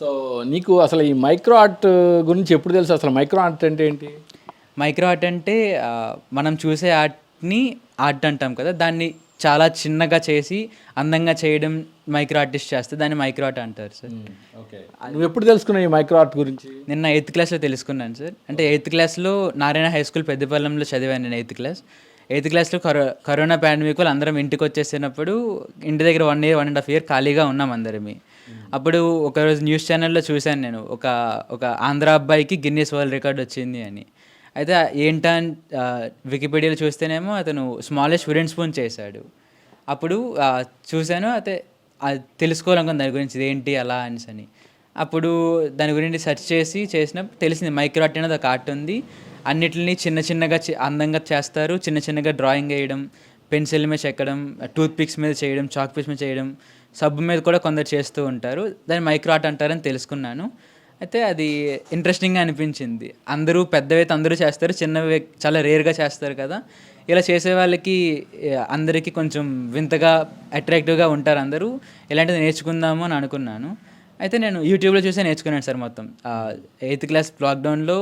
So నీకు అసలు ఈ మైక్రో ఆర్ట్ గురించి ఎప్పుడు తెలుసు? అసలు మైక్రో ఆర్ట్ అంటే ఏంటి? మైక్రో ఆర్ట్ అంటే మనం చూసే ఆర్ట్ని ఆర్ట్ అంటాం కదా, దాన్ని చాలా చిన్నగా చేసి అందంగా చేయడం మైక్రో ఆర్టిస్ట్ చేస్తే దాన్ని మైక్రో ఆర్ట్ అంటారు సార్. ఓకే. నువ్వు ఎప్పుడు తెలుసుకున్నావు ఈ మైక్రో ఆర్ట్ గురించి? నిన్న 8th క్లాస్లో తెలుసుకున్నాను సార్. అంటే 8th క్లాస్లో నారాయణ హై స్కూల్ పెద్దపల్లంలో చదివాను నేను 8th క్లాస్. 8th క్లాస్లో కరోనా పాండమిక్ వాళ్ళు అందరం ఇంటికి వచ్చేసినప్పుడు ఇంటి దగ్గర 1 year 1.5 year ఖాళీగా ఉన్నాం అందరమే. అప్పుడు ఒకరోజు న్యూస్ ఛానల్లో చూశాను నేను, ఒక ఒక ఆంధ్ర అబ్బాయికి గిన్నీస్ వరల్డ్ రికార్డ్ వచ్చింది అని. అయితే ఏంటా వికీపీడియాలో చూస్తేనేమో అతను స్మాలెస్ట్ వుడెన్ స్పూన్ చేశాడు. అప్పుడు చూశాను, అయితే తెలుసుకోవాలనుకున్నాను దాని గురించి, ఇదేంటి అలా అని. అప్పుడు దాని గురించి సెర్చ్ చేసి చేసినప్పుడు తెలిసింది మైక్రో ఆర్ట్ అనేది ఒక ఆర్ట్ ఉంది. అన్నిటిని చిన్న చిన్నగా అందంగా చేస్తారు, చిన్న చిన్నగా డ్రాయింగ్ వేయడం, పెన్సిల్ మీద చెక్కడం, టూత్ పిక్స్ మీద చేయడం, చాక్ పీస్ మీద చేయడం, సబ్బు మీద కూడా కొందరు చేస్తూ ఉంటారు. దాన్ని మైక్రో ఆర్ట్ అంటారని తెలుసుకున్నాను. అయితే అది ఇంట్రెస్టింగ్గా అనిపించింది. అందరూ పెద్దవైతే అందరూ చేస్తారు, చిన్నవి చాలా రేర్గా చేస్తారు కదా. ఇలా చేసే వాళ్ళకి అందరికీ కొంచెం వింతగా అట్రాక్టివ్గా ఉంటారు అందరూ. ఇలాంటిది నేర్చుకుందాము అని అనుకున్నాను. అయితే నేను యూట్యూబ్లో చూసే నేర్చుకున్నాను సార్. మొత్తం 8th క్లాస్ లాక్డౌన్లో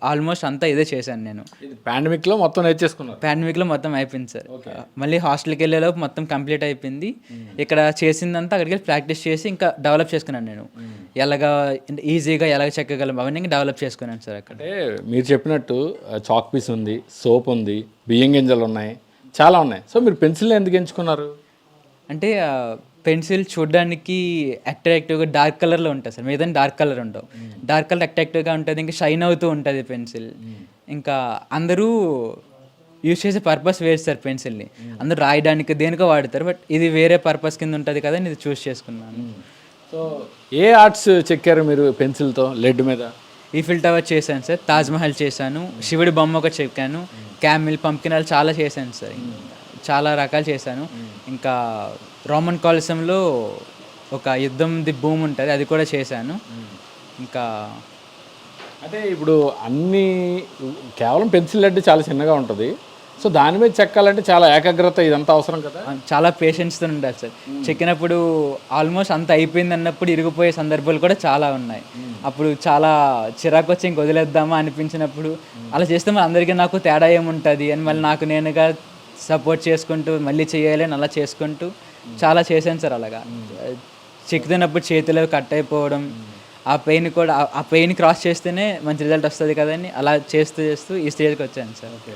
ఆల్మోస్ట్ అంతా ఇదే చేశాను నేను. పాండమిక్లో మొత్తం నేర్చేసుకున్నాను. పాండమిక్లో మొత్తం అయిపోయింది సార్. మళ్ళీ హాస్టల్కి వెళ్ళేలోపు మొత్తం కంప్లీట్ అయిపోయింది. ఇక్కడ చేసిందంతా అక్కడికి వెళ్ళి ప్రాక్టీస్ చేసి ఇంకా డెవలప్ చేసుకున్నాను నేను. ఎలాగా ఈజీగా ఎలాగ చెక్కగలం అవన్నీ డెవలప్ చేసుకున్నాను సార్ అక్కడ. అంటే మీరు చెప్పినట్టు చాక్ పీస్ ఉంది, సోప్ ఉంది, బియ్యం గింజలు ఉన్నాయి, చాలా ఉన్నాయి. సో మీరు పెన్సిల్ని ఎందుకు ఎంచుకున్నారు? అంటే పెన్సిల్ చూడడానికి అట్రాక్టివ్గా డార్క్ కలర్లో ఉంటుంది సార్, మిగతా డార్క్ కలర్ ఉండవు. డార్క్ కలర్ అట్రాక్టివ్గా ఉంటుంది, ఇంకా షైన్ అవుతూ ఉంటుంది పెన్సిల్. ఇంకా అందరూ యూజ్ చేసే పర్పస్ వేరు సార్ పెన్సిల్ని. అందరూ రాయడానికి దేనికో వాడతారు, బట్ ఇది వేరే పర్పస్ కింద ఉంటుంది కదా, ఇది చూస్ చేసుకున్నాను. సో ఏ ఆర్ట్స్ చెక్కారు మీరు పెన్సిల్తో లెడ్ మీద? ఈఫిల్ టవర్ చేశాను సార్, తాజ్మహల్ చేశాను, శివుడి బొమ్మ ఒకటి చెక్కాను, క్యామిల్, పంప్కినాలు చాలా చేశాను సార్. చాలా రకాలు చేశాను. ఇంకా రోమన్ కాలిసంలో ఒక యుద్ధంది భూమి ఉంటుంది, అది కూడా చేశాను. ఇంకా అంటే ఇప్పుడు అన్నీ కేవలం పెన్సిల్ లెడ్ చాలా చిన్నగా ఉంటుంది. సో దాని మీద చెక్కాలంటే చాలా ఏకాగ్రత ఇదంతా అవసరం కదా. చాలా పేషెన్స్తో ఉండాలి సార్. చెక్కినప్పుడు ఆల్మోస్ట్ అంత అయిపోయింది అన్నప్పుడు ఇరిగిపోయే సందర్భాలు కూడా చాలా ఉన్నాయి. అప్పుడు చాలా చిరాకు వచ్చి ఇంక వదిలేద్దామా అనిపించినప్పుడు అలా చేస్తే మరి అందరికీ నాకు తేడా ఏముంటుంది అని మళ్ళీ నాకు నేనుగా సపోర్ట్ చేసుకుంటూ మళ్ళీ చేయాలి అని అలా చేసుకుంటూ చాలా చేశాను సార్. అలాగా చెక్కుతున్నప్పుడు చేతిలో కట్ అయిపోవడం, ఆ పెయిన్ కూడా, ఆ పెయిన్ క్రాస్ చేస్తేనే మంచి రిజల్ట్ వస్తుంది కదని అలా చేస్తూ చేస్తూ ఈ స్టేజ్కి వచ్చాను సార్. ఓకే.